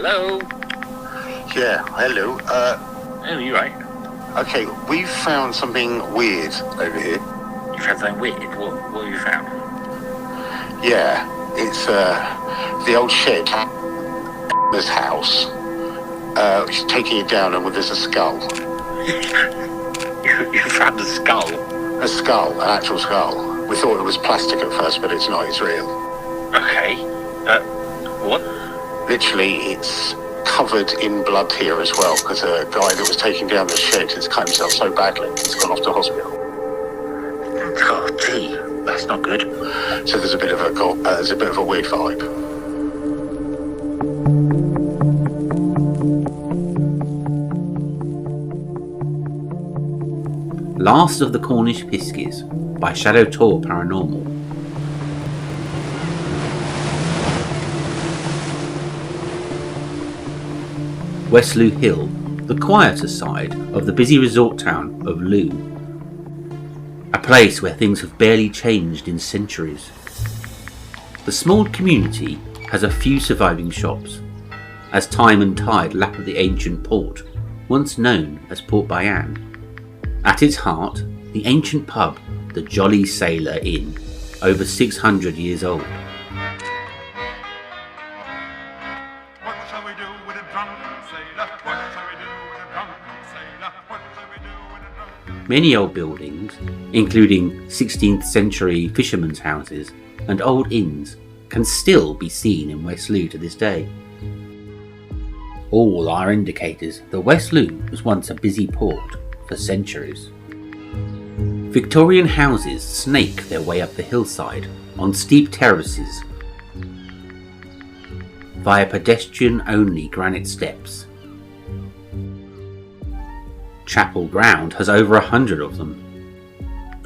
Hello? Yeah, hello. Oh, you right? Okay, we've found something weird over here. You found something weird? What have you found? Yeah, it's the old shed. This house. She's taking it down and there's a skull. You found a skull? A skull, an actual skull. We thought it was plastic at first, but it's not, it's real. Okay. What? Literally, it's covered in blood here as well, because a guy that was taking down the shed has cut himself so badly, he's gone off to hospital. Oh, gee, that's not good. So there's a bit of a weird vibe. Last of the Cornish Piskies by Shadow Tor Paranormal. West Looe Hill, the quieter side of the busy resort town of Looe. A place where things have barely changed in centuries. The small community has a few surviving shops, as time and tide lap at the ancient port, once known as Port Bayan. At its heart, the ancient pub, the Jolly Sailor Inn, over 600 years old. Many old buildings, including 16th century fishermen's houses and old inns, can still be seen in West Looe to this day. All are indicators that West Looe was once a busy port for centuries. Victorian houses snake their way up the hillside on steep terraces via pedestrian-only granite steps. Chapel Ground has over 100 of them,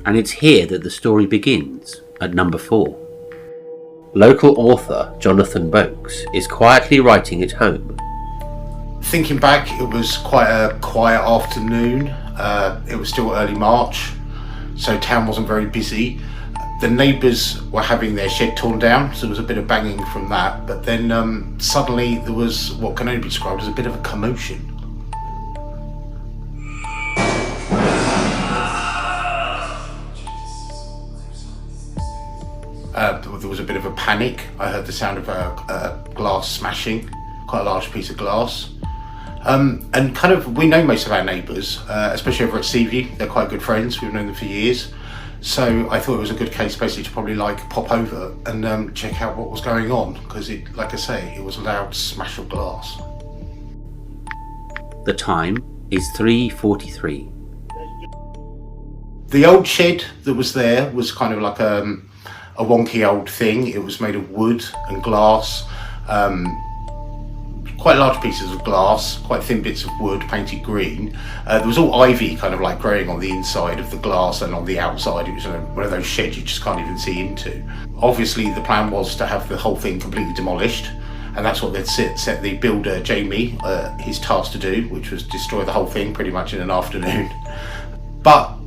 and it's here that the story begins, at number 4. Local author Jonathan Boakes is quietly writing it home. Thinking back, it was quite a quiet afternoon. It was still early March, so town wasn't very busy. The neighbours were having their shed torn down, so there was a bit of banging from that, but then suddenly there was what can only be described as a bit of a commotion. There was a bit of a panic. I heard the sound of a glass smashing, quite a large piece of glass. And kind of, we know most of our neighbours, especially over at Seaview. They're quite good friends. We've known them for years. So I thought it was a good case basically to probably pop over and check out what was going on, because it, like I say, it was a loud smash of glass. The time is 3:43. The old shed that was there was kind of like a wonky old thing. It was made of wood and glass, quite large pieces of glass, quite thin bits of wood painted green. There was all ivy kind of like growing on the inside of the glass, and on the outside it was one of those sheds you just can't even see into. Obviously the plan was to have the whole thing completely demolished, and that's what they'd set the builder Jamie his task to do, which was destroy the whole thing pretty much in an afternoon. But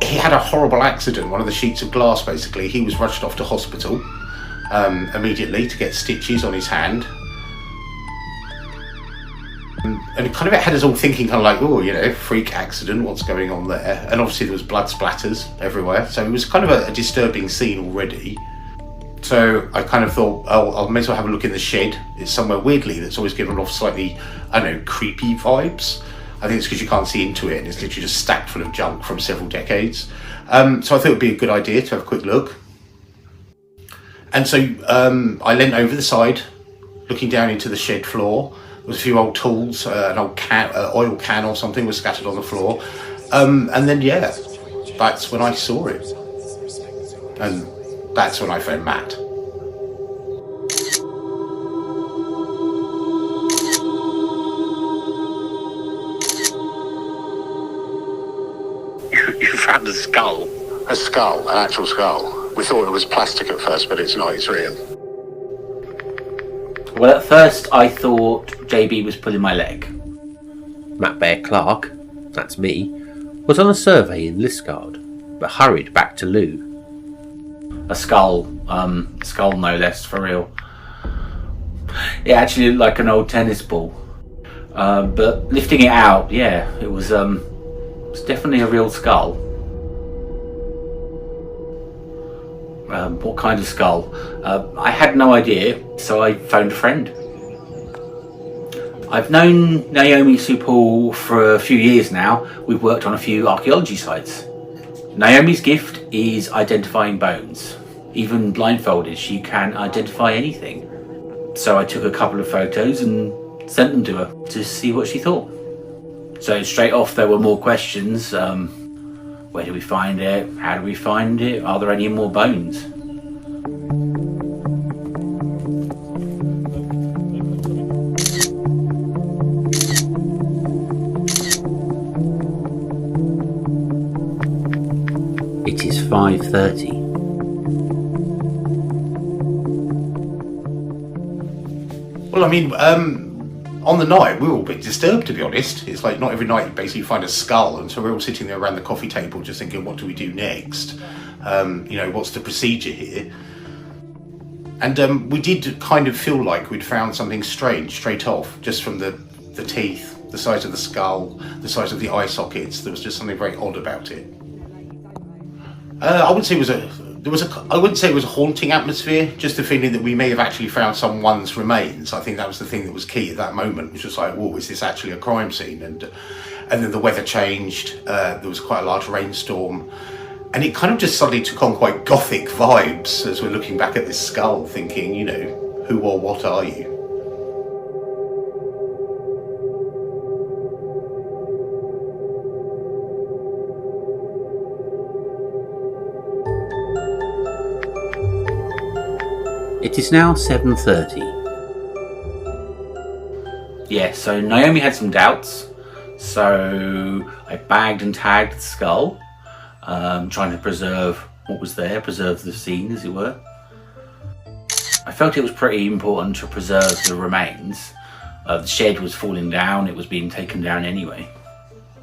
he had a horrible accident. One of the sheets of glass, basically, he was rushed off to hospital immediately to get stitches on his hand. And it had us all thinking kind of like, oh, you know, freak accident, what's going on there? And obviously there was blood splatters everywhere, so it was kind of a disturbing scene already. So I kind of thought, oh, I may as well have a look in the shed. It's somewhere weirdly that's always given off slightly, I don't know, creepy vibes. I think it's because you can't see into it, and it's literally just stacked full of junk from several decades. So I thought it would be a good idea to have a quick look. And so I leant over the side, looking down into the shed floor. There was a few old tools, an old oil can or something was scattered on the floor. And then, yeah, that's when I saw it. And that's when I found Matt. You found a skull? A skull, an actual skull. We thought it was plastic at first, but it's not, it's real. Well, at first I thought JB was pulling my leg. Matt Bear Clark, that's me, was on a survey in Liskeard, but hurried back to Looe. A skull no less, for real. It actually looked like an old tennis ball. But lifting it out, yeah, it was definitely a real skull. What kind of skull? I had no idea, so I phoned a friend. I've known Naomi Sewpaul for a few years now. We've worked on a few archaeology sites. Naomi's gift is identifying bones. Even blindfolded, she can identify anything. So I took a couple of photos and sent them to her to see what she thought. So straight off there were more questions. Where do we find it? How do we find it? Are there any more bones? It is 5:30. Well, I mean, on the night we were all a bit disturbed, to be honest. It's like not every night you basically find a skull, and so we're all sitting there around the coffee table just thinking, what do we do next? What's the procedure here? And we did kind of feel like we'd found something strange straight off, just from the teeth, the size of the skull, the size of the eye sockets. There was just something very odd about it. I wouldn't say it was a haunting atmosphere, just the feeling that we may have actually found someone's remains. I think that was the thing that was key at that moment. It was just like, whoa, is this actually a crime scene? And then the weather changed. There was quite a large rainstorm, and it kind of just suddenly took on quite gothic vibes as we're looking back at this skull, thinking, who or what are you? It is now 7:30. Yeah, so Naomi had some doubts, so I bagged and tagged the skull, trying to preserve what was there, preserve the scene, as it were. I felt it was pretty important to preserve the remains. The shed was falling down, it was being taken down anyway.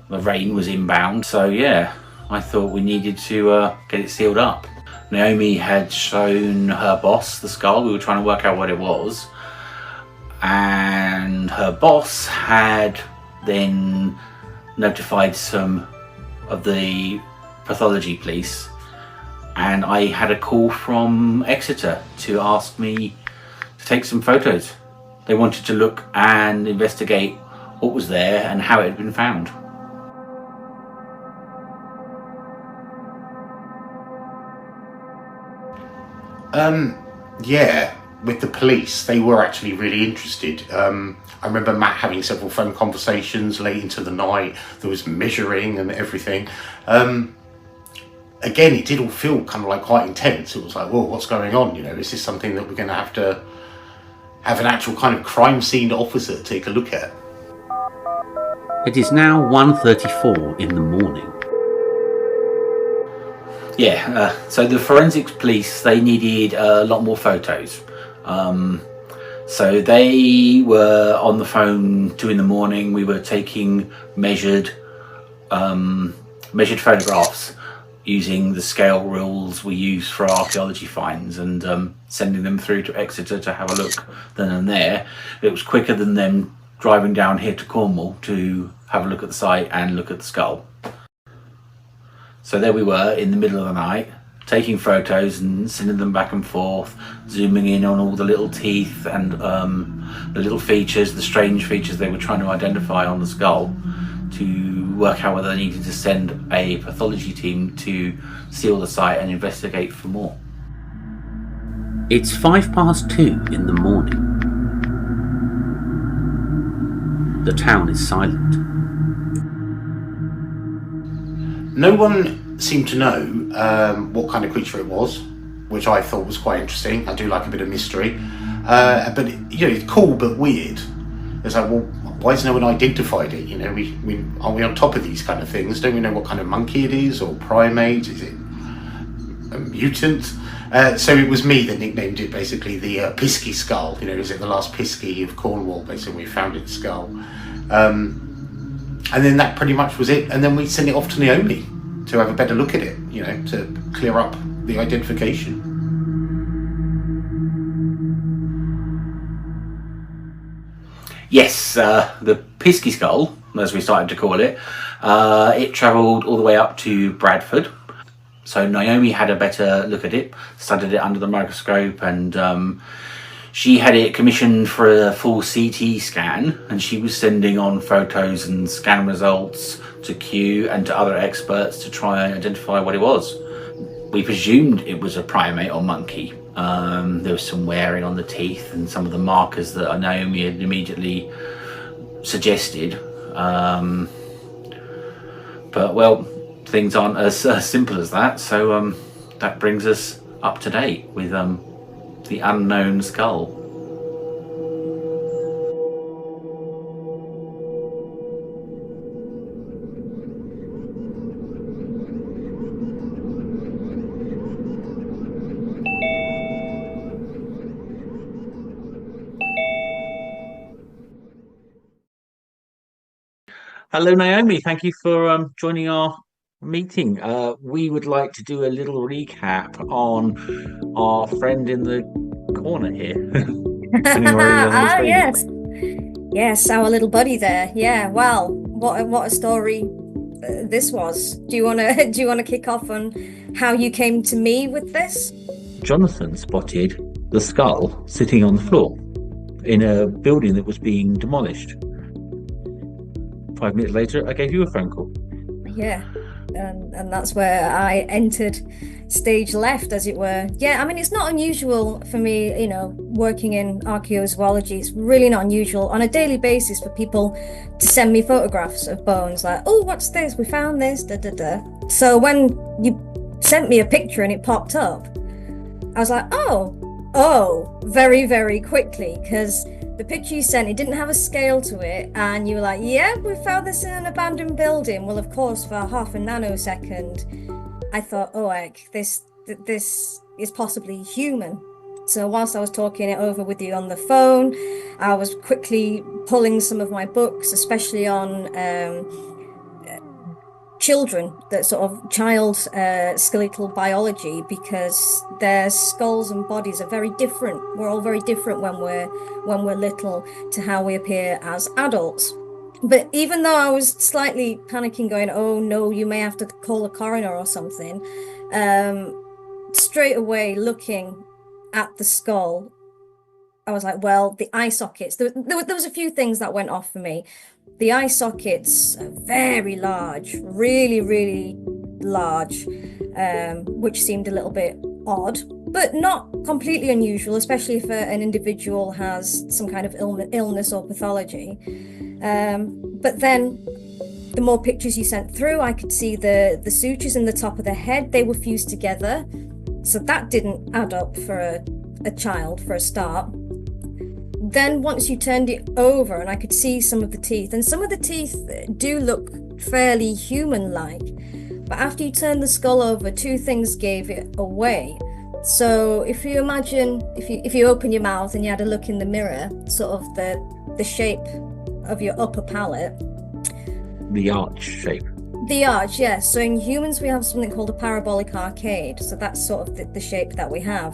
The rain was inbound, so yeah, I thought we needed to get it sealed up. Naomi had shown her boss the skull. We were trying to work out what it was, and her boss had then notified some of the pathology police, and I had a call from Exeter to ask me to take some photos. They wanted to look and investigate what was there and how it had been found. Yeah, with the police, they were actually really interested. I remember Matt having several phone conversations late into the night. There was measuring and everything. Again, it did all feel kind of like quite intense. It was like, whoa, what's going on? Is this something that we're going to have an actual kind of crime scene officer take a look at? It is now 1:34 in the morning. Yeah, so the forensics police, they needed a lot more photos. So they were on the phone 2 in the morning. We were taking measured photographs using the scale rules we use for archaeology finds, and sending them through to Exeter to have a look then and there. It was quicker than them driving down here to Cornwall to have a look at the site and look at the skull. So there we were in the middle of the night, taking photos and sending them back and forth, zooming in on all the little teeth and the little features, the strange features they were trying to identify on the skull, to work out whether they needed to send a pathology team to seal the site and investigate for more. It's 2:05 in the morning. The town is silent. No one seemed to know what kind of creature it was, which I thought was quite interesting. I do like a bit of mystery. But it's cool but weird. It's like, well, why has no one identified it? Are we on top of these kind of things? Don't we know what kind of monkey it is, or primate? Is it a mutant? So it was me that nicknamed it basically the Piskie skull. Is it the last Piskie of Cornwall? Basically, we found its skull. And then that pretty much was it. And then we sent it off to Naomi to have a better look at it, to clear up the identification. Yes, the Piskie skull, as we started to call it, it travelled all the way up to Bradford. So Naomi had a better look at it, studied it under the microscope, and she had it commissioned for a full CT scan, and she was sending on photos and scan results to Q and to other experts to try and identify what it was. We presumed it was a primate or monkey. There was some wearing on the teeth and some of the markers that Naomi had immediately suggested. But, well, things aren't as simple as that, so that brings us up to date with the unknown skull. Hello, Naomi. Thank you for joining our meeting. We would like to do a little recap on our friend in the corner here. Yes. Yes, our little buddy there. Yeah, well, what a story this was. Do you want to kick off on how you came to me with this? Jonathan spotted the skull sitting on the floor in a building that was being demolished. 5 minutes later, I gave you a phone call. Yeah, and that's where I entered stage left, as it were. Yeah, I mean, it's not unusual for me, working in archaeozoology. It's really not unusual on a daily basis for people to send me photographs of bones, like, oh, what's this? We found this, da da da. So when you sent me a picture and it popped up, I was like, oh, very, very quickly, because the picture you sent, it didn't have a scale to it, and you were like, yeah, we found this in an abandoned building. Well, of course, for half a nanosecond, I thought, oh, heck, this is possibly human. So whilst I was talking it over with you on the phone, I was quickly pulling some of my books, especially on children, that sort of child skeletal biology, because their skulls and bodies are very different. We're all very different when we're little to how we appear as adults. But even though I was slightly panicking, going, oh no, you may have to call a coroner or something, straight away looking at the skull, I was like, well, the eye sockets, there was a few things that went off for me. The eye sockets are very large, really, really large, which seemed a little bit odd, but not completely unusual, especially if an individual has some kind of illness or pathology. But then the more pictures you sent through, I could see the sutures in the top of the head, they were fused together. So that didn't add up for a child, for a start. Then once you turned it over and I could see some of the teeth, and some of the teeth do look fairly human-like, but after you turn the skull over, two things gave it away. So if you imagine, if you open your mouth and you had a look in the mirror, sort of the shape of your upper palate. The arch shape. The arch, yes. So in humans, we have something called a parabolic arcade. So that's sort of the shape that we have.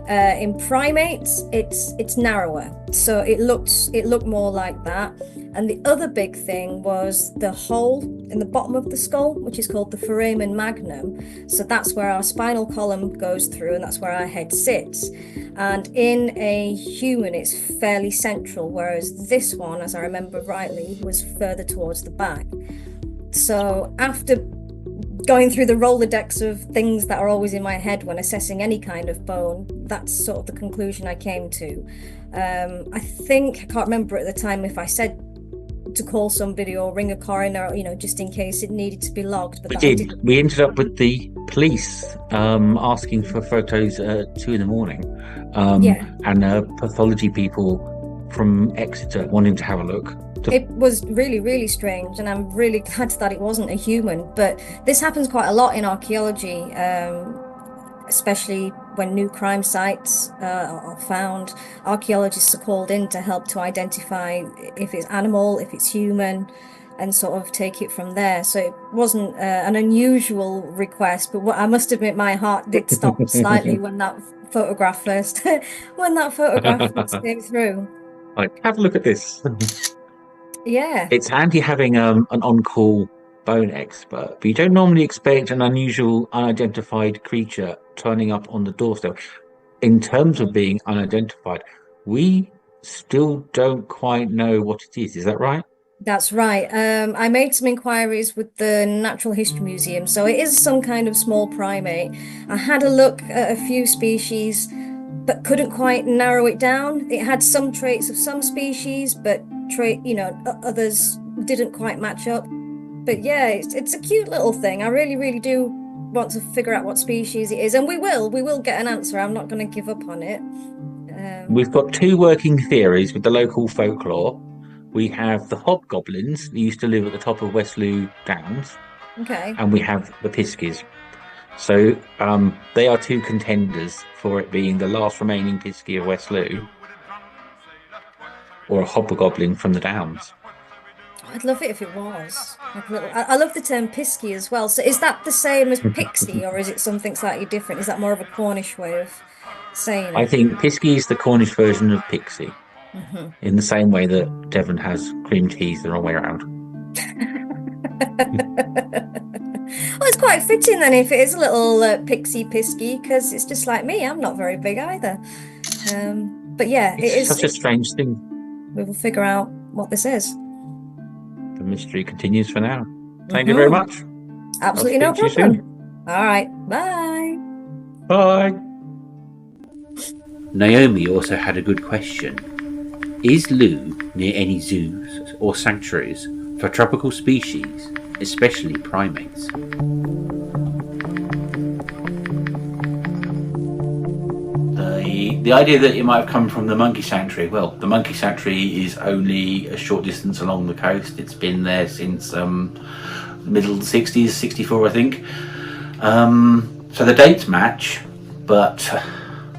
In primates, it's narrower. So it looked more like that. And the other big thing was the hole in the bottom of the skull, which is called the foramen magnum. So that's where our spinal column goes through, and that's where our head sits. And in a human, it's fairly central, whereas this one, as I remember rightly, was further towards the back. So after going through the Rolodex of things that are always in my head when assessing any kind of bone, that's sort of the conclusion I came to. I can't remember at the time if I said to call somebody or ring a coroner, just in case it needed to be logged. But we ended up with the police asking for photos at 2 a.m. And pathology people from Exeter wanting to have a look. It was really, really strange, and I'm really glad that it wasn't a human. But this happens quite a lot in archaeology, especially when new crime sites are found. Archaeologists are called in to help to identify if it's animal, if it's human, and sort of take it from there. So it wasn't an unusual request, but I must admit my heart did stop slightly when that photograph first came through. Like, have a look at this. Yeah. It's handy having an on-call bone expert, but you don't normally expect an unusual, unidentified creature turning up on the doorstep. In terms of being unidentified, we still don't quite know what it is. Is that right? That's right. I made some inquiries with the Natural History Museum, so it is some kind of small primate. I had a look at a few species, but couldn't quite narrow it down. It had some traits of some species, but others didn't quite match up. But yeah, it's a cute little thing. I really, really do want to figure out what species it is, and we will get an answer. I'm not going to give up on it. We've got two working theories with the local folklore. We have the hobgoblins that used to live at the top of West Looe Downs, Okay. and we have the Piskies. So they are two contenders for it being the last remaining Piskie of West Looe, or a hobgoblin from the Downs. I'd love it if it was. I love the term Piskie as well. So is that the same as pixie, or is it something slightly different? Is that more of a Cornish way of saying I it? think Piskie is the Cornish version of pixie, in the same way that Devon has cream cheese the wrong way around. Well, it's quite fitting then if it is a little pixie Piskie, because it's just like me. I'm not very big either. But yeah, It's such a strange thing. We will figure out what this is. The mystery continues for now. Thank you very much. Absolutely no I'll speak to you problem. soon. All right. Bye. Bye. Naomi also had a good question. Is Looe near any zoos or sanctuaries for tropical species, especially primates? The idea that it might have come from the monkey sanctuary, well, the monkey sanctuary is only a short distance along the coast. It's been there since middle 60s, 64 I think. So the dates match, but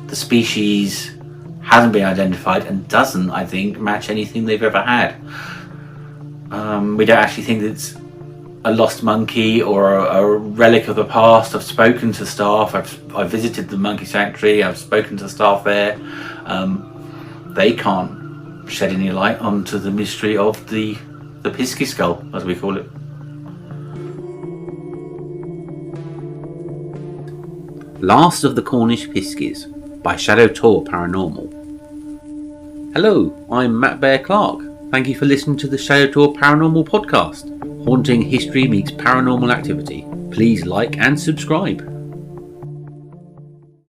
the species hasn't been identified and doesn't, I think, match anything they've ever had. We don't actually think it's a lost monkey or a relic of the past. I've spoken to staff, I've visited the monkey sanctuary, I've spoken to staff there. They can't shed any light onto the mystery of the Piskie skull, as we call it. Last of the Cornish Piskies by Shadow Tor Paranormal. Hello, I'm Matt Bear Clark. Thank you for listening to the Shadow Tor Paranormal podcast. Haunting history meets paranormal activity. Please like and subscribe.